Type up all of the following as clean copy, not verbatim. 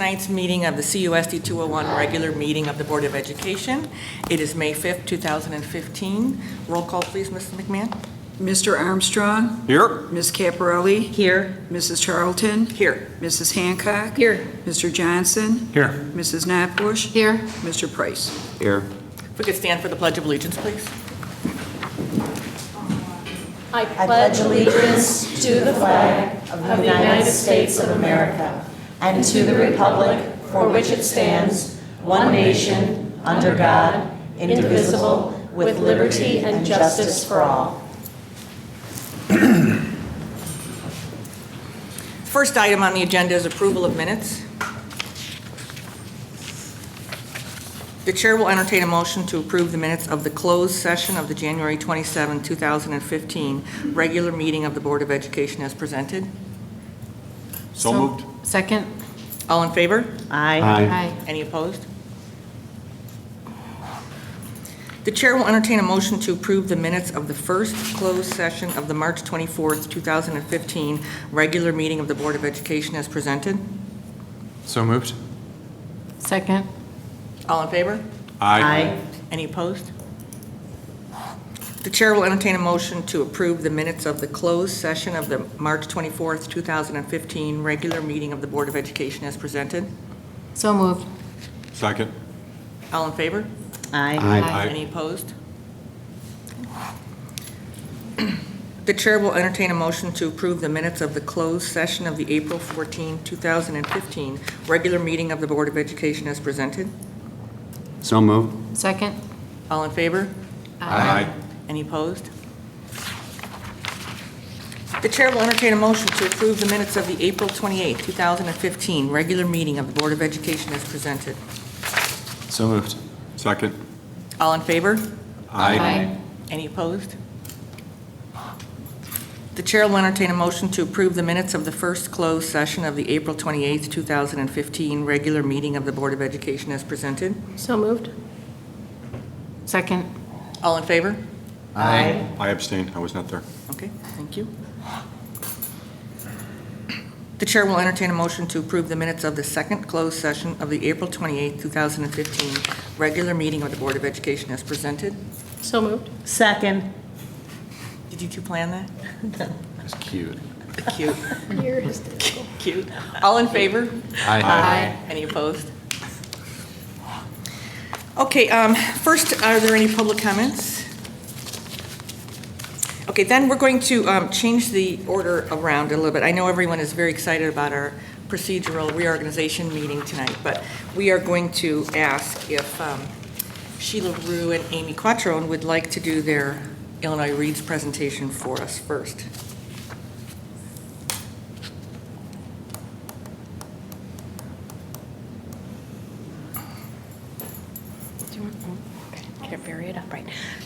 tonight's meeting of the CUSD 201 regular meeting of the Board of Education. It is May 5th, 2015. Roll call, please, Mrs. McMahon. Mr. Armstrong? Here. Ms. Caparelli? Here. Mrs. Charlton? Here. Mrs. Hancock? Here. Mr. Johnson? Here. Mrs. Knopbush? Here. Mr. Price? Here. If we could stand for the Pledge of Allegiance, please. I pledge allegiance to the flag of the United States of America and to the republic for which it stands, one nation, under God, indivisible, with liberty and justice for all. First item on the agenda is approval of minutes. The chair will entertain a motion to approve the minutes of the closed session of the January 27, 2015 regular meeting of the Board of Education as presented. So moved. Second. All in favor? Aye. Any opposed? The chair will entertain a motion to approve the minutes of the first closed session of the March 24th, 2015 regular meeting of the Board of Education as presented. So moved. Second. All in favor? Aye. Any opposed? The chair will entertain a motion to approve the minutes of the closed session of the March 24th, 2015 regular meeting of the Board of Education as presented. So moved. Second. All in favor? Aye. Any opposed? The chair will entertain a motion to approve the minutes of the closed session of the April 14, 2015 regular meeting of the Board of Education as presented. So moved. Second. All in favor? Aye. Any opposed? The chair will entertain a motion to approve the minutes of the April 28, 2015 regular meeting of the Board of Education as presented. So moved. Second. All in favor? Aye. Any opposed? The chair will entertain a motion to approve the minutes of the first closed session of the April 28, 2015 regular meeting of the Board of Education as presented. So moved. Second. All in favor? Aye. I abstain. I was not there. Okay, thank you. The chair will entertain a motion to approve the minutes of the second closed session of the April 28, 2015 regular meeting of the Board of Education as presented. So moved. Second. Did you two plan that? That's cute. Cute, You're hysterical. cute. All in favor? Aye. Any opposed? Okay, first, are there any public comments? Okay, then we're going to change the order around a little bit. I know everyone is very excited about our procedural reorganization meeting tonight, but we are going to ask if Sheila Rue and Amy Quattrone would like to do their Illinois Reads presentation for us first. Bury it up right.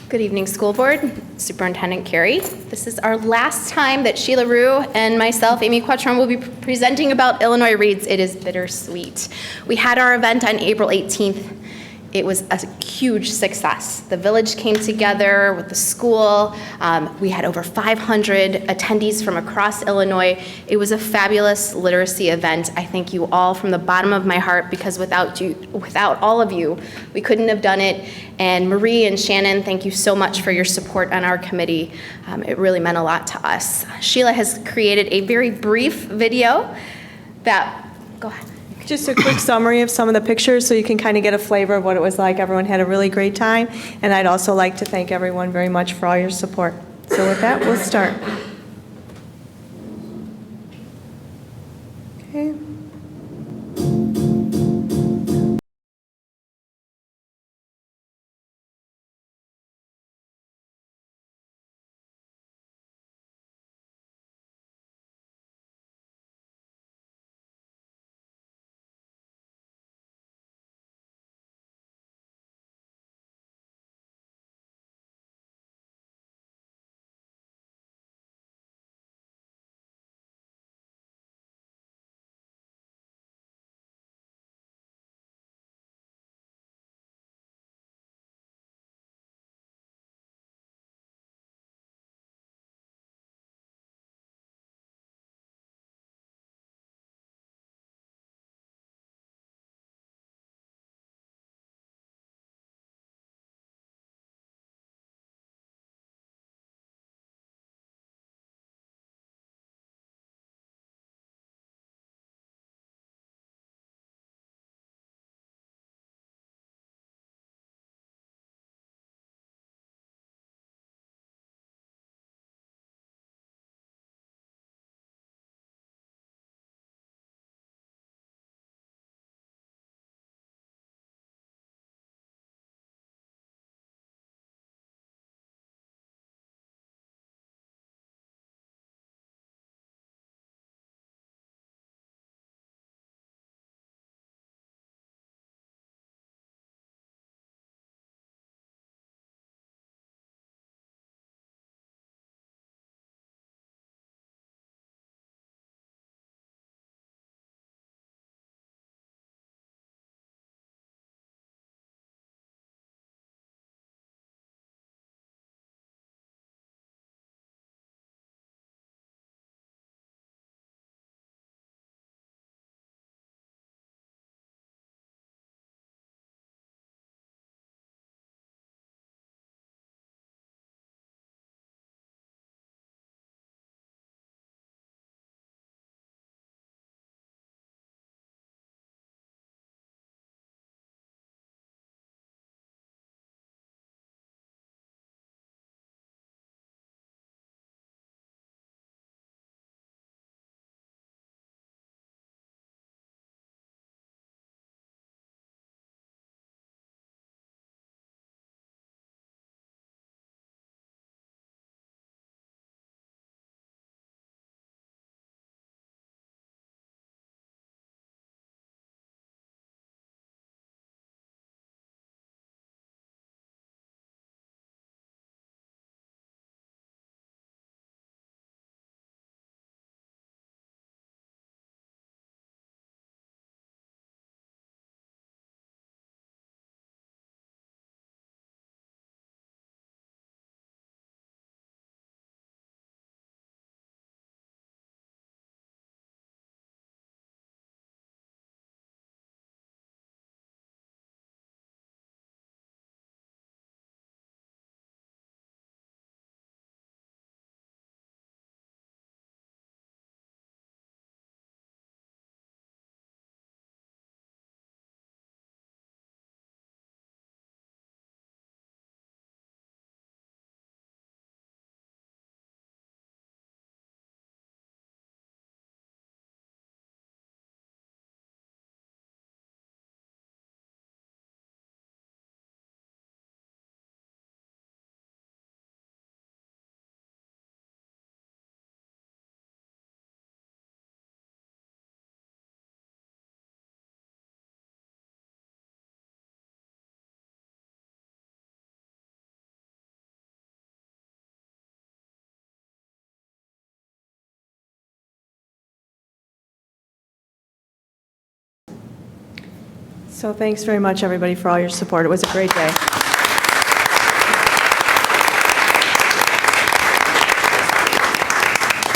Good evening, School Board. Superintendent Carey. This is our last time that Sheila Rue and myself, Amy Quattrone, will be presenting about Illinois Reads. It is bittersweet. We had our event on April 18th. It was a huge success. The village came together with the school. We had over 500 attendees from across Illinois. It was a fabulous literacy event. I thank you all from the bottom of my heart because without all of you, we couldn't have done it. And Marie and Shannon, thank you so much for your support on our committee. It really meant a lot to us. Sheila has created a very brief video that, go ahead. Just a quick summary of some of the pictures so you can kind of get a flavor of what it was like. Everyone had a really great time, and I'd also like to thank everyone very much for all your support. So with that, we'll start. Okay. So thanks very much, everybody, for all your support. It was a great day.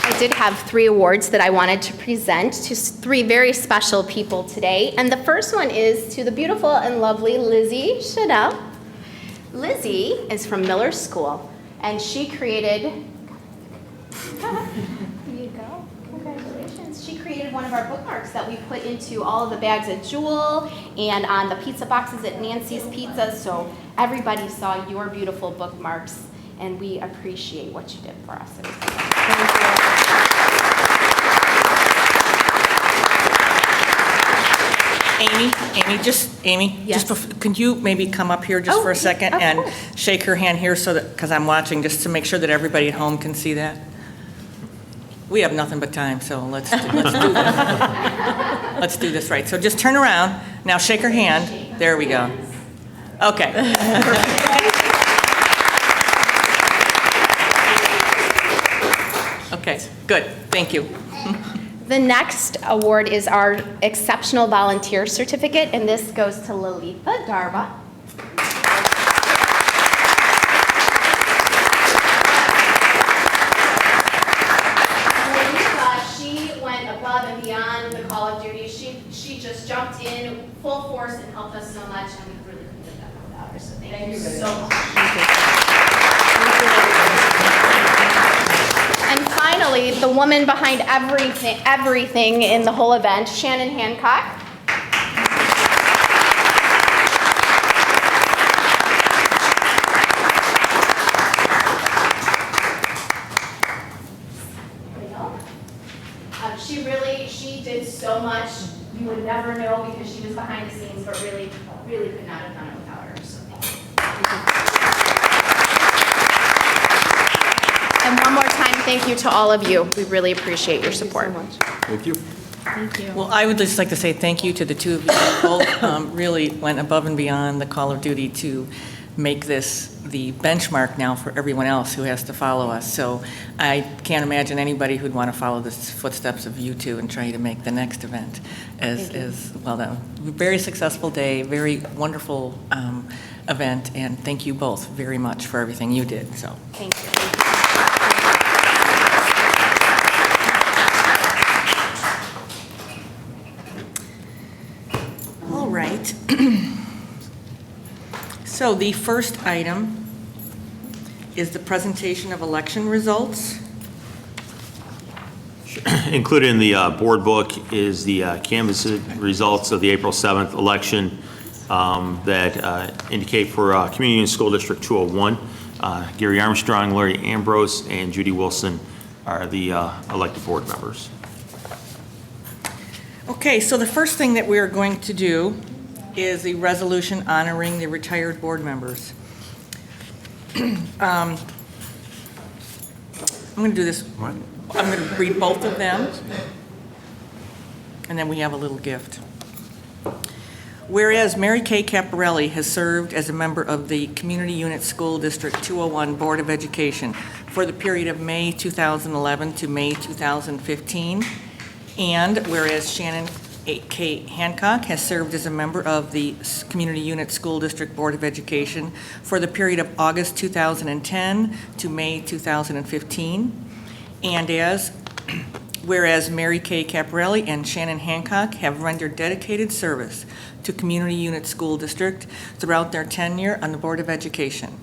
I did have 3 awards that I wanted to present to 3 very special people today. And the first one is to the beautiful and lovely Lizzie Chanel. Lizzie is from Miller School, and she created, there you go, congratulations. She created one of our bookmarks that we put into all of the bags at Jewel and on the pizza boxes at Nancy's Pizza, so everybody saw your beautiful bookmarks, and we appreciate what you did for us. It was so much. Amy, Yes. could you maybe come up here just Oh, for a second of and course. shake her hand here so that, because I'm watching, just to make sure that everybody at home can see that? We have nothing but time, so let's do this. Let's do this right. So just turn around. Now shake her hand. There we go. Okay. Okay, good. Thank you. The next award is our Exceptional Volunteer Certificate, and this goes to Lalitha Darba. Lalitha, she went above and beyond the call of duty. She just jumped in full force and helped us so much, and we really couldn't have done it without her, so thank you so much. And finally, the woman behind everything in the whole event, Shannon Hancock. She did so much. You would never know because she was behind the scenes, but really could not have done it without her. So thank you. And one more time, thank you to all of you. We really appreciate your support. Thank you. Thank you. Well, I would just like to say thank you to the two of you. Both really went above and beyond the call of duty to make this the benchmark now for everyone else who has to follow us. So I can't imagine anybody who'd want to follow the footsteps of you two and try to make the next event as well done. Very successful day, very wonderful event, and thank you both very much for everything you did. So Thank you. all right. So the first item is the presentation of election results. Included in the board book is the canvass results of the April 7th election that indicate for Community Union School District 201. Gary Armstrong, Larry Ambrose, and Judy Wilson are the elected board members. Okay, so the first thing that we are going to do is the resolution honoring the retired board members. I'm going to do this. What? I'm going to read both of them, and then we have a little gift. Whereas Mary Kay Caparelli has served as a member of the Community Unit School District 201 Board of Education for the period of May 2011 to May 2015, and whereas Shannon K. Hancock has served as a member of the Community Unit School District Board of Education for the period of August 2010 to May 2015, and whereas Mary Kay Caparelli and Shannon Hancock have rendered dedicated service to Community Unit School District throughout their tenure on the Board of Education.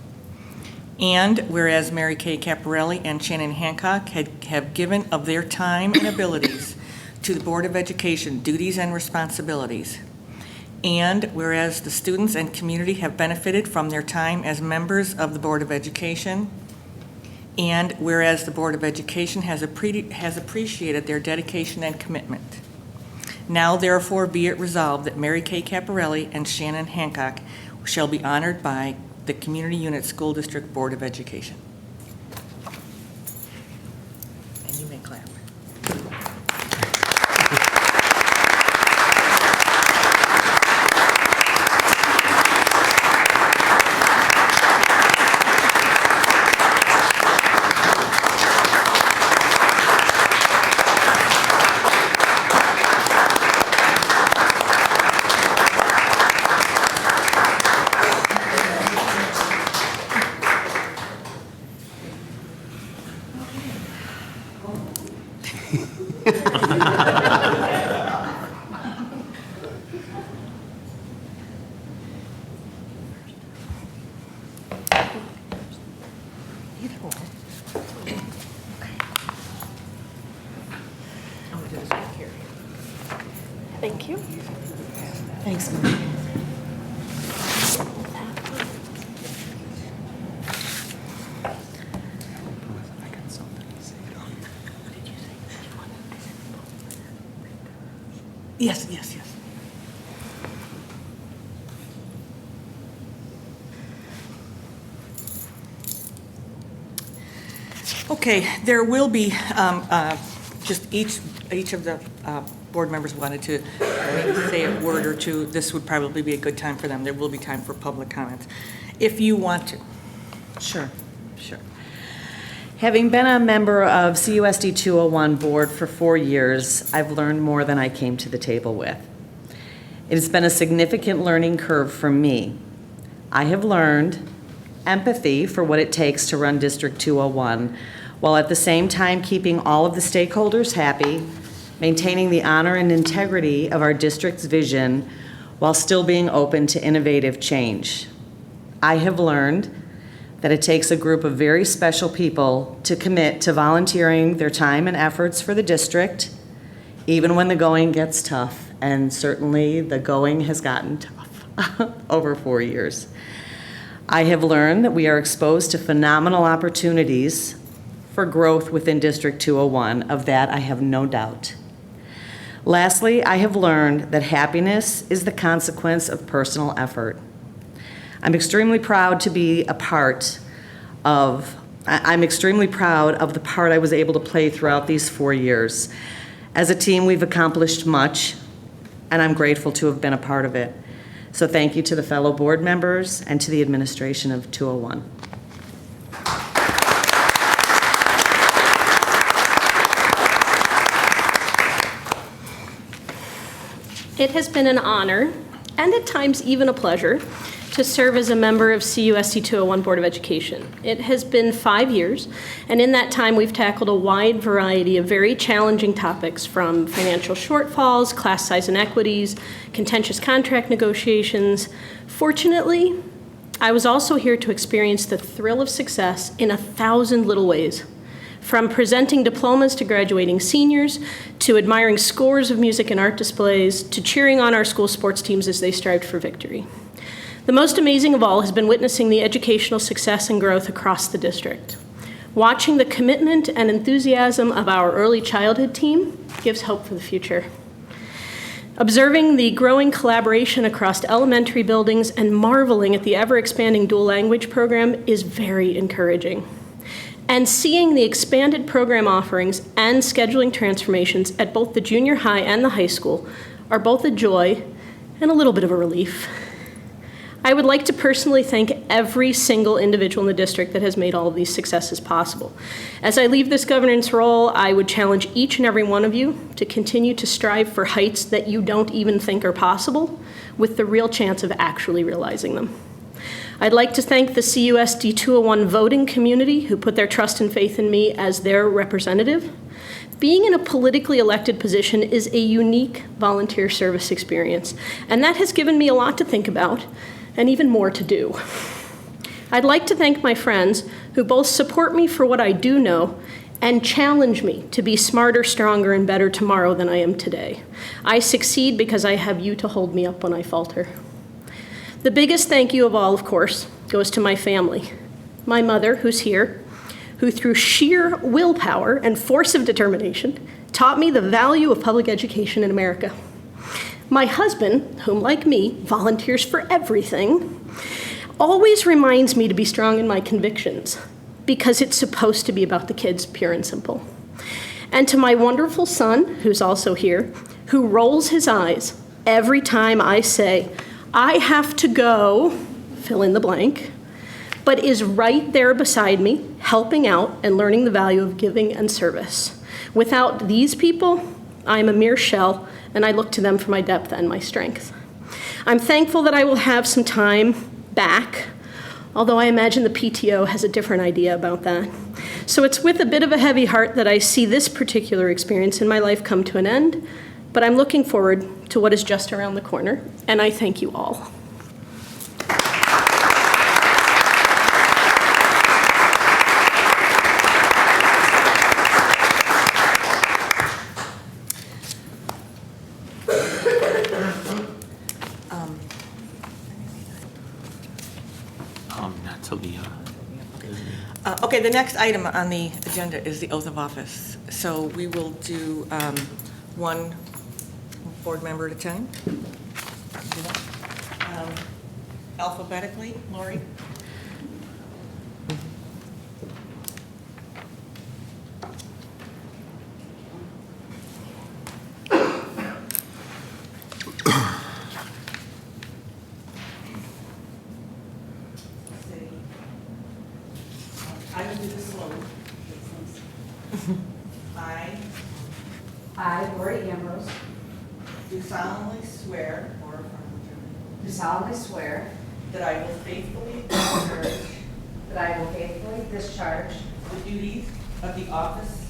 And whereas Mary Kay Caparelli and Shannon Hancock have given of their time and abilities to the Board of Education duties and responsibilities. And whereas the students and community have benefited from their time as members of the Board of Education. And whereas the Board of Education has appreciated their dedication and commitment. Now therefore be it resolved that Mary Kay Caparelli and Shannon Hancock shall be honored by the Community Unit School District Board of Education. And you may clap. Thank you. Thanks, Marie. Yes, yes, yes. Okay, there will be, just each of the board members wanted to maybe say a word or two. This would probably be a good time for them. There will be time for public comments, if you want to. Sure. Having been a member of CUSD 201 board for 4 years, I've learned more than I came to the table with. It has been a significant learning curve for me. I have learned empathy for what it takes to run District 201, while at the same time keeping all of the stakeholders happy, maintaining the honor and integrity of our district's vision, while still being open to innovative change. I have learned that it takes a group of very special people to commit to volunteering their time and efforts for the district, even when the going gets tough, and certainly the going has gotten tough over 4 years. I have learned that we are exposed to phenomenal opportunities for growth within District 201. Of that, I have no doubt. Lastly, I have learned that happiness is the consequence of personal effort. I'm extremely proud of the part I was able to play throughout these 4 years. As a team, we've accomplished much, and I'm grateful to have been a part of it. So thank you to the fellow board members and to the administration of 201. It has been an honor, and at times even a pleasure, to serve as a member of CUSD 201 Board of Education. It has been 5 years, and in that time we've tackled a wide variety of very challenging topics, from financial shortfalls, class size inequities, contentious contract negotiations. Fortunately, I was also here to experience the thrill of success in 1,000 little ways. From presenting diplomas to graduating seniors, to admiring scores of music and art displays, to cheering on our school sports teams as they strived for victory. The most amazing of all has been witnessing the educational success and growth across the district. Watching the commitment and enthusiasm of our early childhood team gives hope for the future. Observing the growing collaboration across elementary buildings and marveling at the ever-expanding dual language program is very encouraging. And seeing the expanded program offerings and scheduling transformations at both the junior high and the high school are both a joy and a little bit of a relief. I would like to personally thank every single individual in the district that has made all of these successes possible. As I leave this governance role, I would challenge each and every one of you to continue to strive for heights that you don't even think are possible, with the real chance of actually realizing them. I'd like to thank the CUSD 201 voting community who put their trust and faith in me as their representative. Being in a politically elected position is a unique volunteer service experience, and that has given me a lot to think about and even more to do. I'd like to thank my friends who both support me for what I do know and challenge me to be smarter, stronger, and better tomorrow than I am today. I succeed because I have you to hold me up when I falter. The biggest thank you of all, of course, goes to my family. My mother, who's here, who through sheer willpower and force of determination taught me the value of public education in America. My husband, whom like me, volunteers for everything, always reminds me to be strong in my convictions, because it's supposed to be about the kids, pure and simple. And to my wonderful son, who's also here, who rolls his eyes every time I say, I have to go, fill in the blank, but is right there beside me, helping out and learning the value of giving and service. Without these people, I am a mere shell, and I look to them for my depth and my strength. I'm thankful that I will have some time back, although I imagine the PTO has a different idea about that. So it's with a bit of a heavy heart that I see this particular experience in my life come to an end, but I'm looking forward to what is just around the corner, and I thank you all. till the, Okay, the next item on the agenda is the oath of office. So we will do one board member at a time. Alphabetically, Lori? I will do this slowly. I, Lori Ambrose, Do solemnly swear or affirm do solemnly swear that I will faithfully discharge that I will faithfully discharge the duties of the office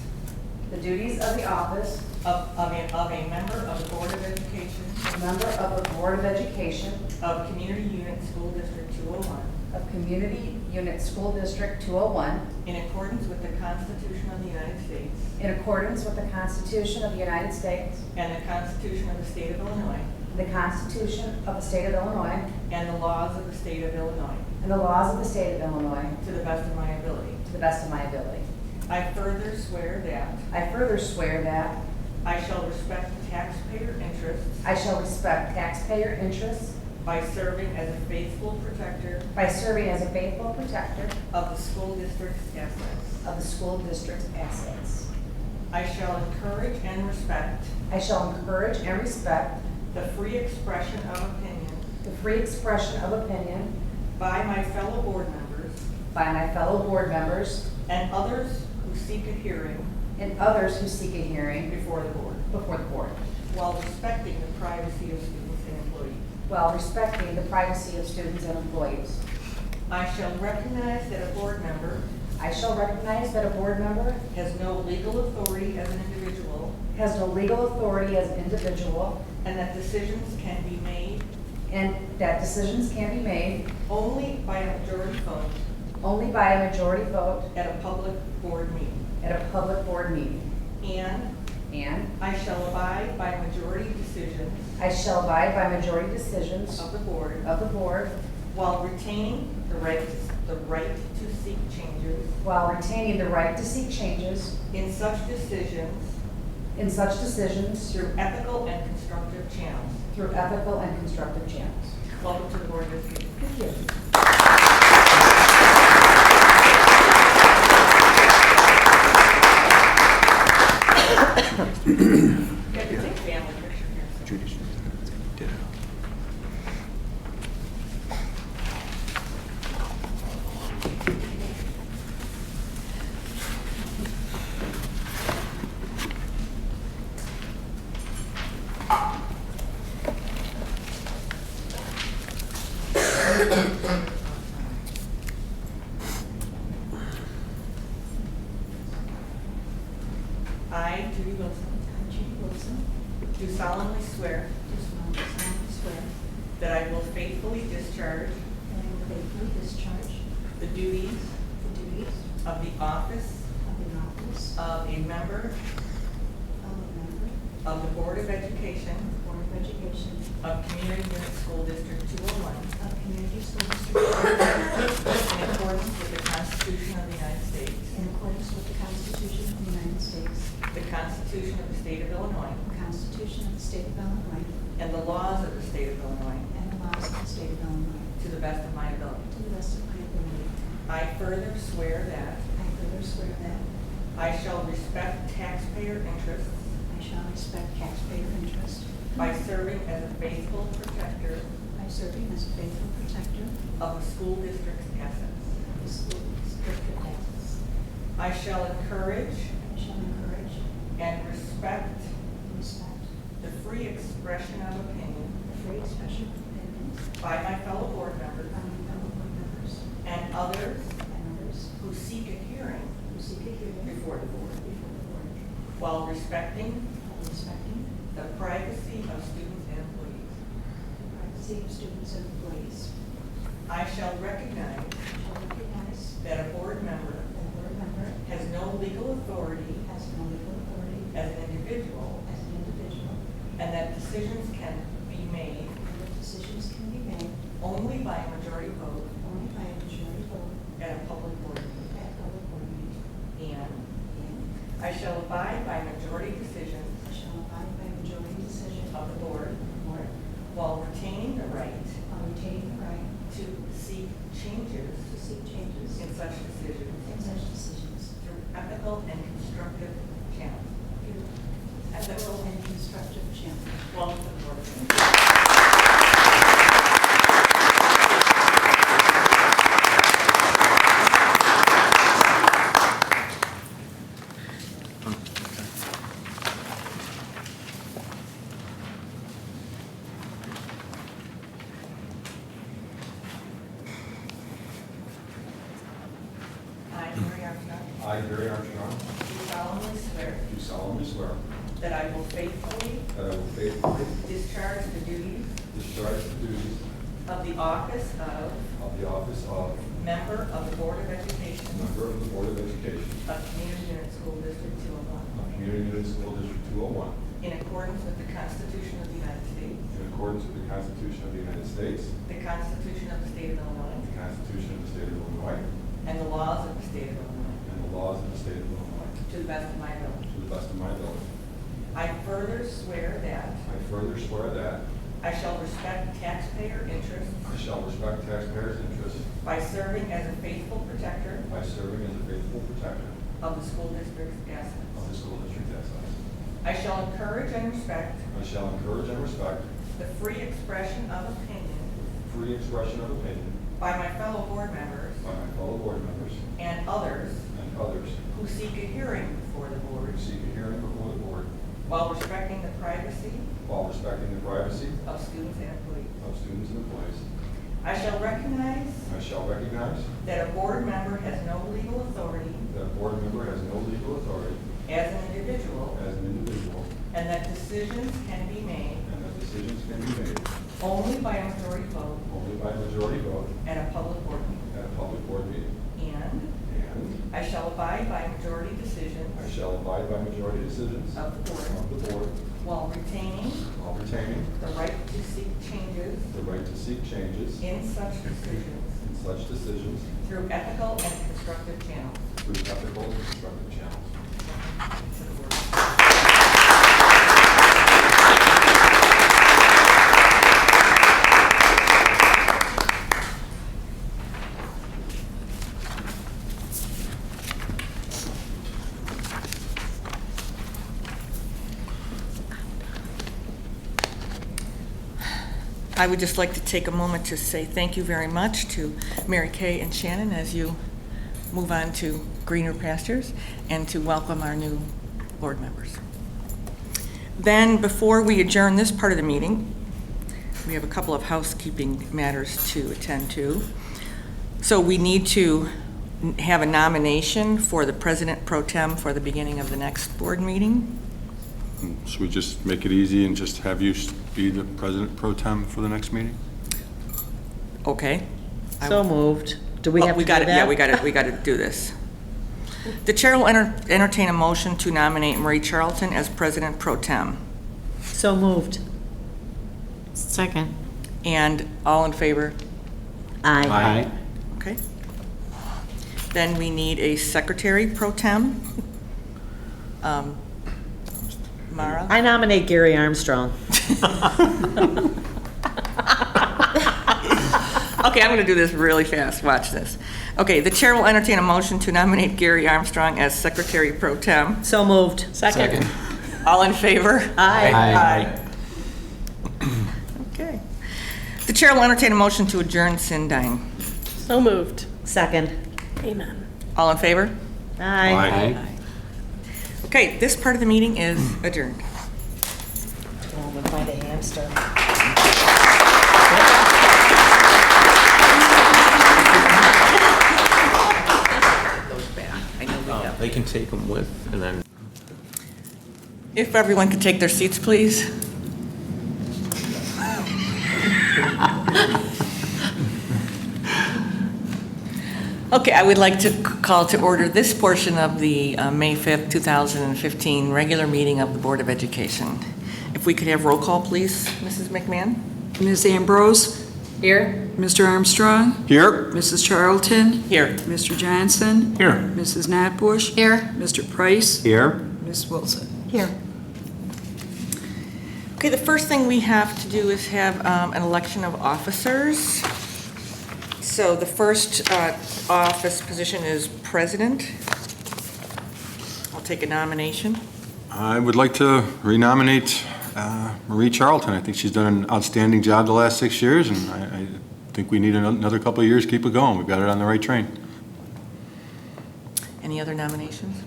the duties of the office of a member of the Board of Education of member of the Board of Education of Community Unit School District 201 of Community Unit School District 201 in accordance with the Constitution of the United States in accordance with the Constitution of the United States, and the Constitution of the State of Illinois the Constitution of the State of Illinois, and the laws of the State of Illinois and the laws of the State of Illinois to the best of my ability. to the best of my ability. I further swear that I further swear that I shall respect taxpayer interests I shall respect taxpayer interests by serving as a faithful protector by serving as a faithful protector of the school district's assets. of the school district's assets. I shall encourage and respect I shall encourage and respect the free expression of opinion the free expression of opinion by my fellow board members by my fellow board members and others who seek a hearing and others who seek a hearing before the board, before the board, while respecting the privacy of students and employees. while respecting the privacy of students and employees. I shall recognize that a board member I shall recognize that a board member has no legal authority as an individual has no legal authority as an individual and that decisions can be made and that decisions can be made only by a majority vote only by a majority vote at a public board meeting. at a public board meeting. And I shall abide by majority decisions I shall abide by majority decisions of the board of the board while retaining the right to seek changes while retaining the right to seek changes in such decisions through ethical and constructive channels. through ethical and constructive channels. Welcome to the Board of Education. Thank you. You have to take family picture here. so- Judy's ditto. I, Judy Wilson, do solemnly swear that I will faithfully discharge the duties of the office of a member of the Board of Education of Community Unit School District 201 in accordance with the Constitution of the United States, In accordance with the Constitution of the United States, the Constitution of the State of Illinois, the Constitution of the State of Illinois, and the laws of the State of Illinois and the laws of the State of Illinois, to the best of my ability. to the best of my ability. I further swear that I further swear that I shall respect taxpayer interests I shall respect taxpayer interest by serving as a faithful protector by serving as a faithful protector of the school district's assets. of the school district assets. I shall encourage I shall encourage and respect and respect the free expression of opinion the free expression of opinions by my fellow board members by my fellow board members and others and others who seek a hearing who seek a hearing before the board, before the board, while respecting while respecting the privacy of students and employees. the privacy of students and employees. I shall recognize I shall recognize that a board member that a board member has no legal authority has no legal authority as an individual as an individual, and that decisions can be made and that decisions can be made only by a majority vote only by a majority vote I shall abide by majority decision I shall abide by majority decision of the board while retaining the right while retaining the right to seek changes to seek changes in such decisions in such decisions through ethical and constructive channels. through Ethical ethical and constructive channels. Welcome to the Board of Education. I, Gary Armstrong, I, Gary Armstrong, do solemnly swear do that I will faithfully discharge the duties discharge the duties of the office of of the office of member of the Board of Education member of the Board of Education of Community Unit School District of 201 Community Unit School District 201 in accordance with the Constitution of the United States, in accordance with the Constitution of the United States, the Constitution of the State of Illinois, the Constitution of the State of Illinois, and the laws of the State of Illinois, and the laws of the State of Illinois, to the best of my ability. to the best of my ability. I further swear that I further swear that I shall respect taxpayer interests I shall respect taxpayers' interests by serving as a faithful protector by serving as a faithful protector of the school district's assets. of the school district assets. I shall encourage and respect I shall encourage and respect the free expression of opinion free expression of opinion by my fellow board members by my fellow board members and others and others who seek a hearing before the board who seek a hearing before the board while respecting the privacy while respecting the privacy of students and employees. of students and employees. I shall recognize I shall recognize that a board member has no legal authority that a board member has no legal authority as an individual as an individual and that decisions can be made and that decisions can be made only by a majority vote only by majority vote at a public board meeting. at a public board meeting. And And I shall abide by majority decisions I shall abide by majority decisions of the board of the board while retaining while retaining the right to seek changes the right to seek changes in such decisions in such decisions through ethical and constructive channels. through ethical and constructive channels. To the board. I would just like to take a moment to say thank you very much to Mary Kay and Shannon as you move on to greener pastures, and to welcome our new board members. Then, before we adjourn this part of the meeting, we have a couple of housekeeping matters to attend to. So we need to have a nomination for the President Pro Tem for the beginning of the next board meeting. Should we just make it easy and just have you be the President Pro Tem for the next meeting? Okay? So moved. Do we have to do that? Yeah, we got to do this. The chair will entertain a motion to nominate Marie Charlton as President Pro Tem. So moved. Second. And all in favor? Aye. Okay. Then we need a Secretary Pro Tem. Mara? I nominate Gary Armstrong. Okay, I'm going to do this really fast. Watch this. Okay, the chair will entertain a motion to nominate Gary Armstrong as Secretary Pro Tem. So moved. Second. All in favor? Aye. Okay. The chair will entertain a motion to adjourn Sindine. So moved. Second. Amen. All in favor? Aye. Okay, this part of the meeting is adjourned. Oh, we'll find a hamster. They can take them with, and then If everyone could take their seats, please. Okay, I would like to call to order this portion of the May 5th, 2015 regular meeting of the Board of Education. If we could have roll call, please, Mrs. McMahon? Ms. Ambrose? Here. Mr. Armstrong, Here? Mrs. Charlton, Here. Mr. Johnson, Here. Mrs. Natbush, Here. Mr. Price, Here. Ms. Wilson. Here. Okay, the first thing we have to do is have an election of officers. So the first office position is president. I'll take a nomination. I would like to renominate Marie Charlton. I think she's done an outstanding job the last 6 years, and I think we need another couple of years to keep it going. We've got it on the right train. Any other nominations?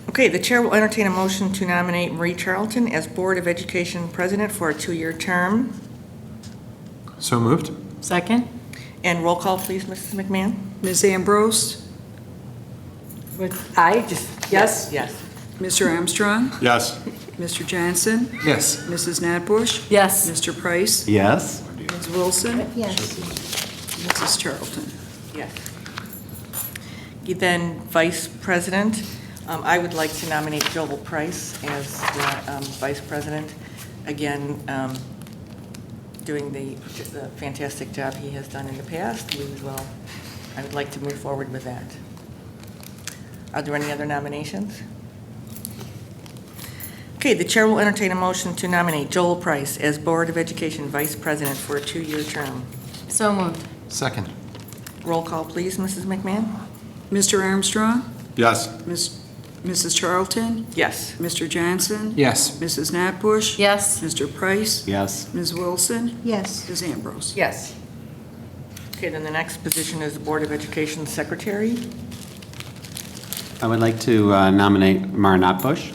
Okay, the chair will entertain a motion to nominate Marie Charlton as Board of Education President for a 2-year term. So moved. Second. And roll call, please, Mrs. McMahon. Ms. Ambrose, Yes. Yes. Mr. Armstrong, Yes. Mr. Johnson, Yes. Mrs. Natbush, Yes. Mr. Price, Yes. Ms. Wilson, Yes. Mrs. Charlton. Yes. Then Vice President, I would like to nominate Joel Price as the Vice President. Again, doing the fantastic job he has done in the past. I would like to move forward with that. Are there any other nominations? Okay, the chair will entertain a motion to nominate Joel Price as Board of Education Vice President for a 2-year term. So moved. Second. Roll call, please, Mrs. McMahon. Mr. Armstrong, Yes. Mrs. Charlton, Yes. Mr. Johnson, Yes. Mrs. Natbush, Yes. Mr. Price, Yes. Ms. Wilson, Yes. Ms. Ambrose. Yes. Okay, then the next position is the Board of Education Secretary. I would like to nominate Mara Notbush.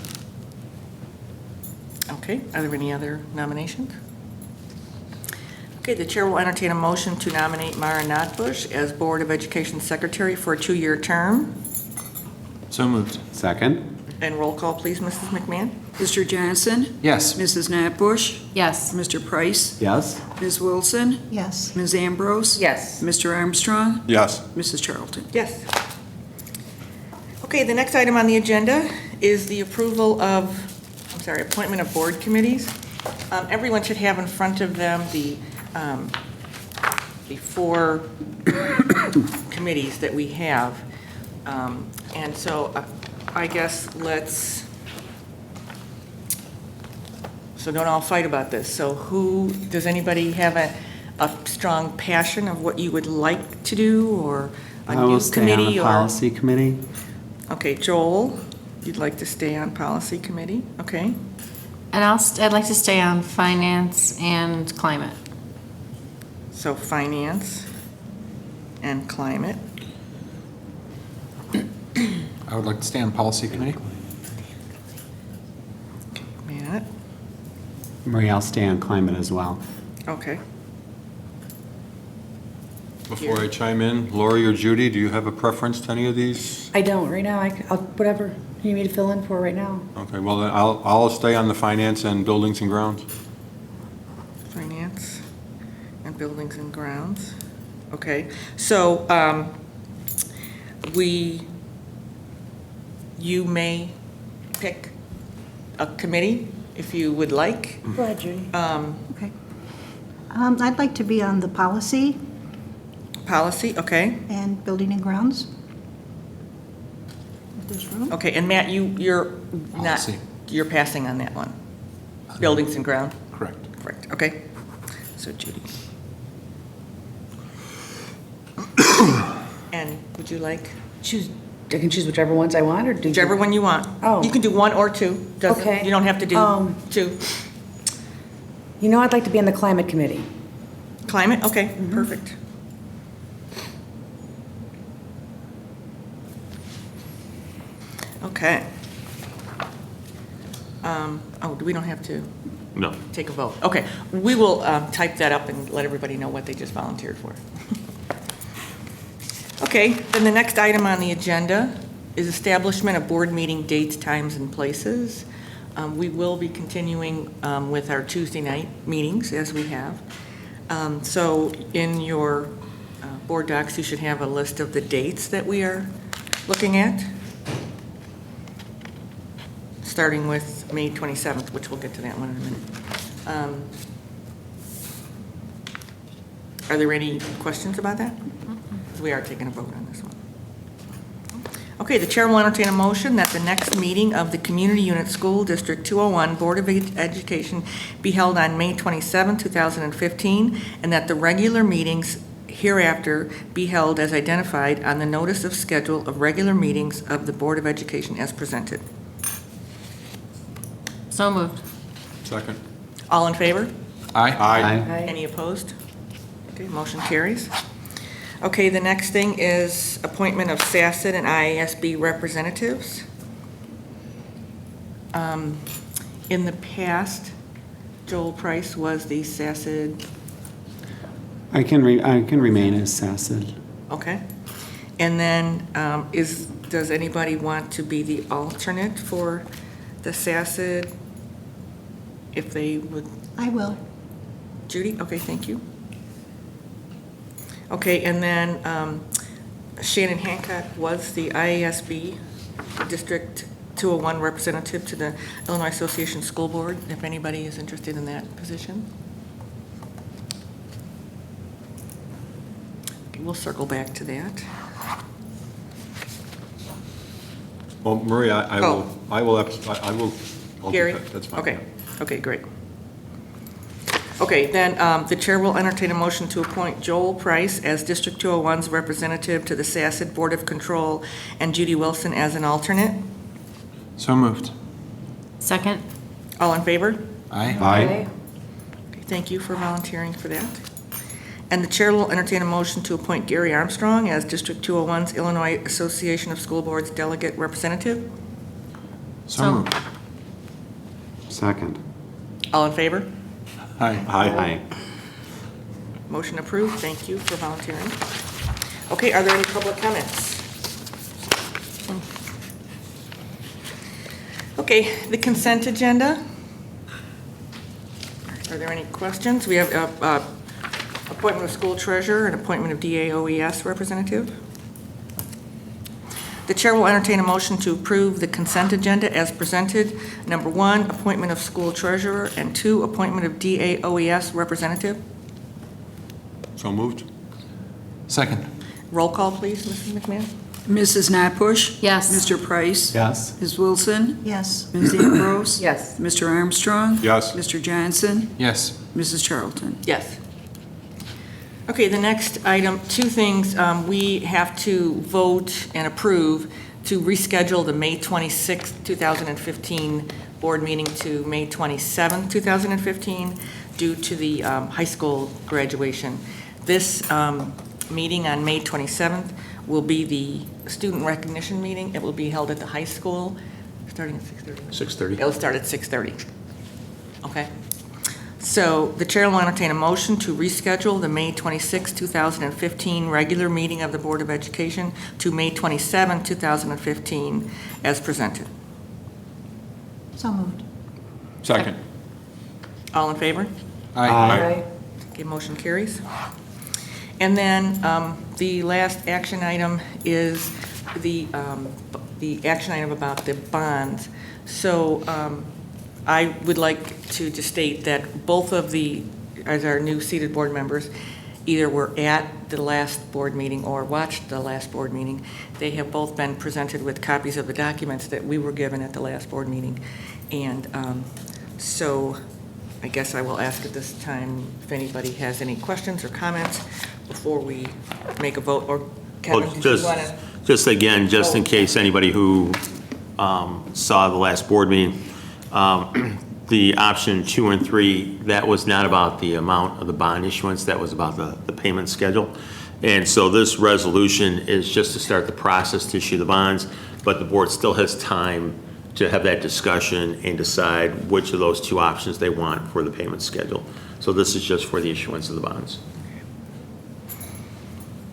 Okay, are there any other nominations? Okay, the chair will entertain a motion to nominate Mara Notbush as Board of Education Secretary for a 2-year term. So moved. Second. And roll call, please, Mrs. McMahon. Mr. Johnson, Yes. Mrs. Natbush, Yes. Mr. Price, Yes. Ms. Wilson, Yes. Ms. Ambrose, Yes. Mr. Armstrong, Yes. Mrs. Charlton. Yes. Okay, the next item on the agenda is the approval of, appointment of board committees. Everyone should have in front of them the 4 committees that we have. And so I guess so don't all fight about this. So does anybody have a strong passion of what you would like to do, or a I new will stay on committee? the or policy committee. Okay, Joel, you'd like to stay on policy committee? Okay. And I'd like to stay on finance and climate. So finance and climate. I would like to stay on policy committee. Matt? Marie, I'll stay on climate as well. Okay. Before I chime in, Lori or Judy, do you have a preference to any of these? I don't right now. I'll, whatever you need me to fill in for right now. Okay, well, then I'll stay on the finance and buildings and grounds. Finance and buildings and grounds. Okay, so you may pick a committee if you would like. Go ahead, Judy. Okay. I'd like to be on the policy Policy, okay. and building and grounds. If there's room. Okay, and Matt, you're not, Policy. you're passing on that one? Buildings and ground? Correct. Correct, okay. So Judy. And would you like? I can choose whichever ones I want, or do Whichever one you want. Oh. You can do 1 or 2. Okay. You don't have to do 2. You know, I'd like to be on the climate committee. Climate, okay, perfect. Okay. We don't have to No. take a vote. Okay, we will type that up and let everybody know what they just volunteered for. Okay, then the next item on the agenda is establishment of board meeting dates, times, and places. We will be continuing with our Tuesday night meetings as we have. So in your board docs, you should have a list of the dates that we are looking at, starting with May 27th, which we'll get to that one in a minute. Are there any questions about that? We are taking a vote on this one. Okay, the chair will entertain a motion that the next meeting of the Community Unit School District 201 Board of Education be held on May 27, 2015, and that the regular meetings hereafter be held as identified on the notice of schedule of regular meetings of the Board of Education as presented. So moved. Second. All in favor? Aye. Any opposed? Okay, motion carries. Okay, the next thing is appointment of SACID and IASB representatives. In the past, Joel Price was the SACID, I can remain as SACID. okay. And then does anybody want to be the alternate for the SACID? If they would, I will. Judy? Okay, thank you. Okay, and then Shannon Hancock was the IASB District 201 representative to the Illinois Association School Board, if anybody is interested in that position. Okay, we'll circle back to that. Well, Maria, I will. I'll Gary? do that. That's fine. Okay, okay, great. Okay, then the chair will entertain a motion to appoint Joel Price as District 201's representative to the SACID Board of Control and Judy Wilson as an alternate. So moved. Second. All in favor? Aye. Okay, thank you for volunteering for that. And the chair will entertain a motion to appoint Gary Armstrong as District 201's Illinois Association of School Boards Delegate Representative. So moved. Second. All in favor? Aye. Motion approved. Thank you for volunteering. Okay, are there any public comments? Okay, the consent agenda. Are there any questions? We have appointment of school treasurer and appointment of DAOES representative. The chair will entertain a motion to approve the consent agenda as presented. Number 1, appointment of school treasurer, and 2, appointment of DAOES representative. So moved. Second. Roll call, please, Mrs. McMahon. Mrs. Notbush? Yes. Mr. Price? Yes. Ms. Wilson? Yes. Ms. Ambrose? Yes. Mr. Armstrong? Yes. Mr. Johnson? Yes. Mrs. Charlton? Yes. Okay, the next item, 2 things. We have to vote and approve to reschedule the May 26, 2015 board meeting to May 27, 2015 due to the high school graduation. This meeting on May 27th will be the student recognition meeting. It will be held at the high school, starting at 6:30. 6:30. It'll start at 6:30. Okay? So the chair will entertain a motion to reschedule the May 26, 2015 regular meeting of the Board of Education to May 27, 2015 as presented. So moved. Second. All in favor? Aye. Okay, motion carries. And then the last action item is the action item about the bonds. So I would like to just state that both of as our new seated board members, either were at the last board meeting or watched the last board meeting. They have both been presented with copies of the documents that we were given at the last board meeting. And so I guess I will ask at this time if anybody has any questions or comments before we make a vote. Or Kevin, Well, did you want to? just again, just in case anybody who saw the last board meeting, the option 2 and 3, that was not about the amount of the bond issuance, that was about the payment schedule. And so this resolution is just to start the process to issue the bonds, but the board still has time to have that discussion and decide which of those 2 options they want for the payment schedule. So this is just for the issuance of the bonds.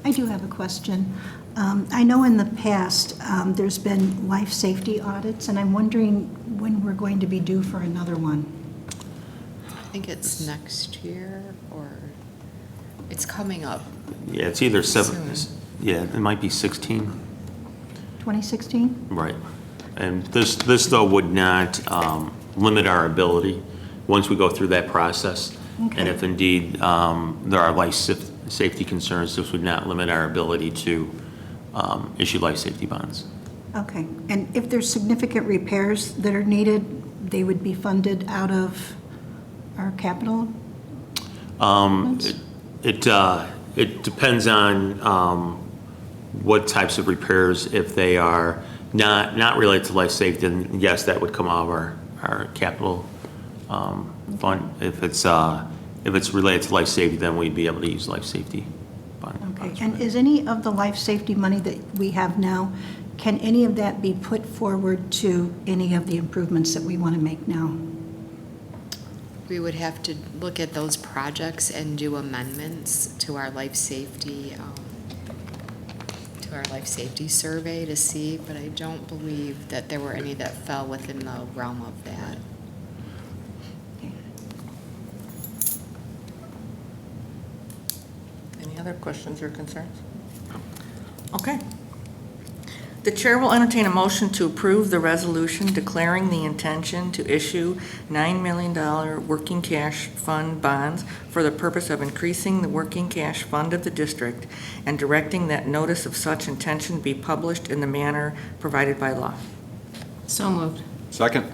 I do have a question. I know in the past, there's been life safety audits, and I'm wondering when we're going to be due for another one. I think it's next year, or it's coming up. Yeah, it's either 7, Soon. yeah, it might be 16. 2016? Right. And this though would not limit our ability, once we go through that process. Okay. And if indeed there are life safety concerns, this would not limit our ability to issue life safety bonds. Okay, and if there's significant repairs that are needed, they would be funded out of our capital? It depends on what types of repairs. If they are not related to life safety, then yes, that would come out of our capital fund. If it's related to life safety, then we'd be able to use life safety fund. Okay, and is any of the life safety money that we have now, can any of that be put forward to any of the improvements that we want to make now? We would have to look at those projects and do amendments to our life safety survey to see, but I don't believe that there were any that fell within the realm of that. Any other questions or concerns? Okay. The chair will entertain a motion to approve the resolution declaring the intention to issue $9 million working cash fund bonds for the purpose of increasing the working cash fund of the district and directing that notice of such intention be published in the manner provided by law. So moved. Second?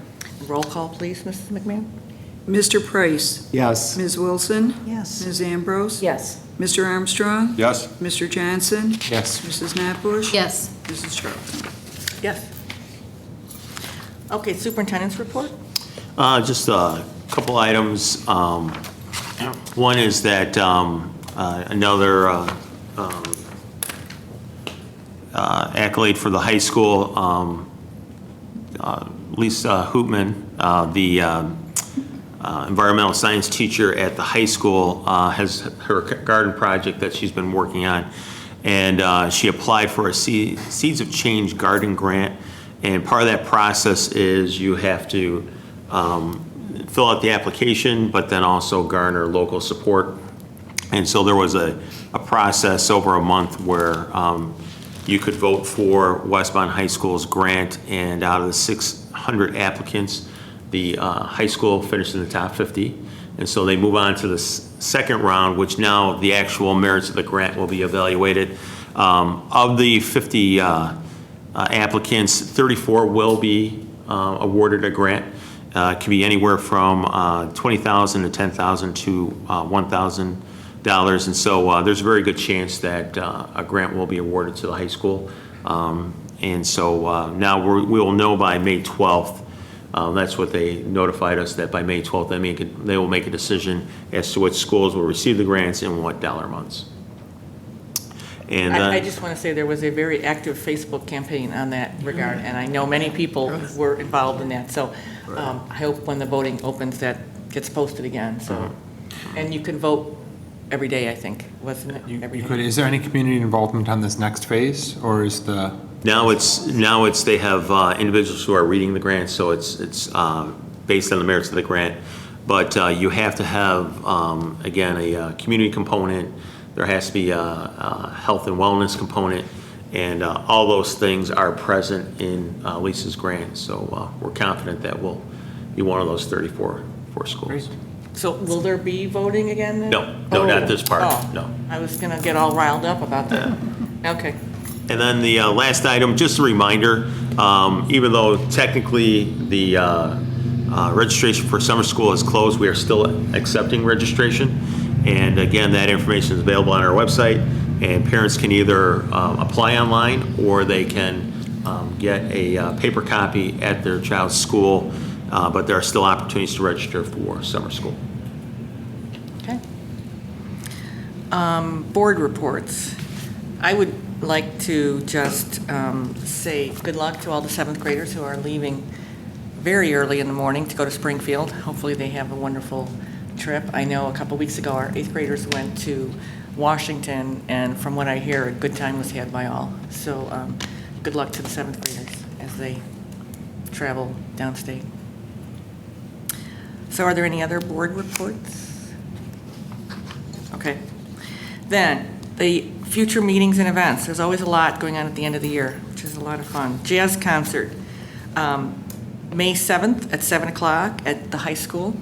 Roll call, please, Mrs. McMahon. Mr. Price? Yes. Ms. Wilson? Yes. Ms. Ambrose? Yes. Mr. Armstrong? Yes. Mr. Johnson? Yes. Mrs. Knappbush? Yes. Mrs. Charlton? Yes. Okay, superintendent's report? Just a couple items. One is that another accolade for the high school. Lisa Hoopman, the environmental science teacher at the high school, has her garden project that she's been working on. And she applied for a Seeds of Change garden grant. And part of that process is you have to fill out the application, but then also garner local support. And so there was a process over a month where you could vote for Westmont High School's grant, and out of the 600 applicants, the high school finished in the top 50. And so they move on to the second round, which now the actual merits of the grant will be evaluated. Of the 50 applicants, 34 will be awarded a grant. It can be anywhere from $20,000 to $10,000 to $1,000. And so there's a very good chance that a grant will be awarded to the high school. And so now we will know by May 12th. That's what they notified us, that by May 12th, they will make a decision as to which schools will receive the grants and what dollar amounts. And I just want to say there was a very active Facebook campaign on that regard, and I know many people were involved in that. So I hope when the voting opens that gets posted again. So, and you can vote every day, I think, wasn't it? Every day. Is there any community involvement on this next phase, or is the? Now it's they have individuals who are reading the grant, so it's based on the merits of the grant. But you have to have, again, a community component. There has to be a health and wellness component, and all those things are present in Lisa's grant. So we're confident that we'll be one of those 34 schools. Great. So will there be voting again then? No, not this part, no. I was going to get all riled up about that. Okay. And then the last item, just a reminder, even though technically the registration for summer school is closed, we are still accepting registration. And again, that information is available on our website, and parents can either apply online or they can get a paper copy at their child's school, but there are still opportunities to register for summer school. Okay. Board reports. I would like to just say good luck to all the 7th graders who are leaving very early in the morning to go to Springfield. Hopefully they have a wonderful trip. I know a couple weeks ago our 8th graders went to Washington, and from what I hear, a good time was had by all. So good luck to the 7th graders as they travel downstate. So are there any other board reports? Okay. Then the future meetings and events. There's always a lot going on at the end of the year, which is a lot of fun. Jazz concert, May 7th at 7 o'clock at the high school.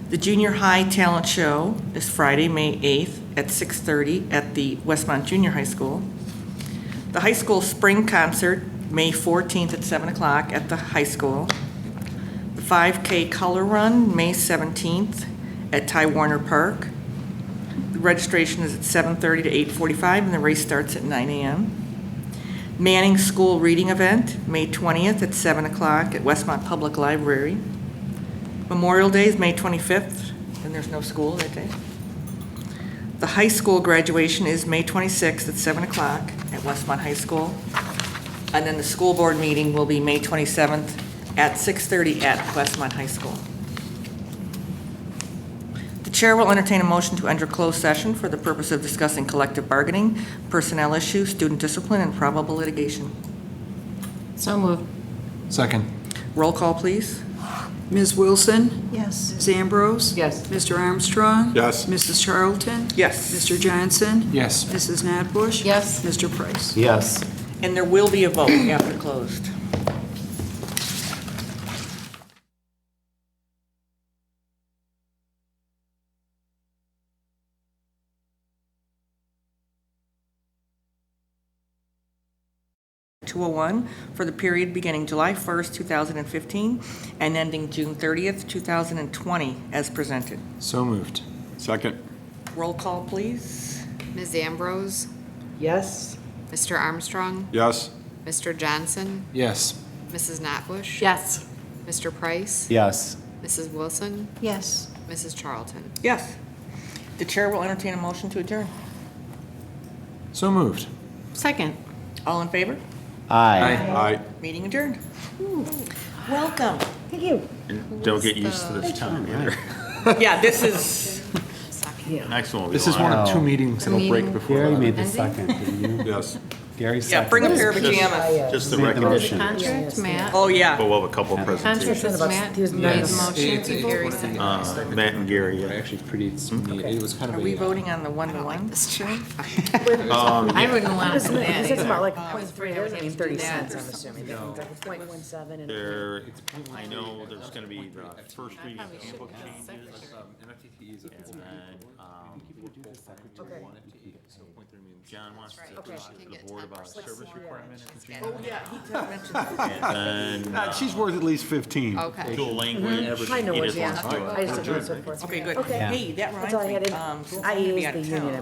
The junior high talent show is Friday, May 8th at 6:30 at the Westmont Junior High School. The high school spring concert, May 14th at 7 o'clock at the high school. The 5K color run, May 17th at Ty Warner Park. The registration is at 7:30 to 8:45, and the race starts at 9 a.m. Manning School Reading Event, May 20th at 7 o'clock at Westmont Public Library. Memorial Day is May 25th, and there's no school that day. The high school graduation is May 26th at 7 o'clock at Westmont High School. And then the school board meeting will be May 27th at 6:30 at Westmont High School. The chair will entertain a motion to enter closed session for the purpose of discussing collective bargaining, personnel issues, student discipline, and probable litigation. So moved. Second. Roll call, please. Ms. Wilson? Yes. Ms. Ambrose? Yes. Mr. Armstrong? Yes. Mrs. Charlton? Yes. Mr. Johnson? Yes. Mrs. Natbush? Yes. Mr. Price? Yes. And there will be a vote after closed. (201) for the period beginning July 1st, 2015, and ending June 30th, 2020, as presented. So moved. Second. Roll call, please. Ms. Ambrose? Yes. Mr. Armstrong? Yes. Mr. Johnson? Yes. Mrs. Natbush? Yes. Mr. Price? Yes. Mrs. Wilson? Yes. Mrs. Charlton? Yes. The chair will entertain a motion to adjourn. So moved. Second. All in favor? Aye. Aye. Meeting adjourned. Welcome. Thank you. And don't get used to this time either. Yeah, this is, Next one will be This is long. one of two meetings that'll break Meeting. before. Gary made the Ending? second, didn't you? Yes. Gary yeah, seconded. bring a pair of pajamas. Just the Made the record. motion. Contract, Matt. Oh, yeah. But we'll have a couple of Contract presentations. is Matt He was made the nice. motion, Gary seconded. Matt and Gary, yeah. Actually, pretty, it was kind Are of we a, voting on the one-to-one? I wouldn't want to do that It's about either. like 0.3, I mean 30 cents, I'm assuming. Like 0.17 and. There, I know there's going to be the first reading of handbook changes. And then, John wants to talk to the board about a service requirement. Oh, yeah, he mentioned that. And then, She's worth at least 15. Okay. dual language. I know He it, just yeah. wants to do it. I just didn't know so forth. Okay, good. Okay. Hey, that That's all I reminds had. me, since I'm I gonna be used out the of union. town,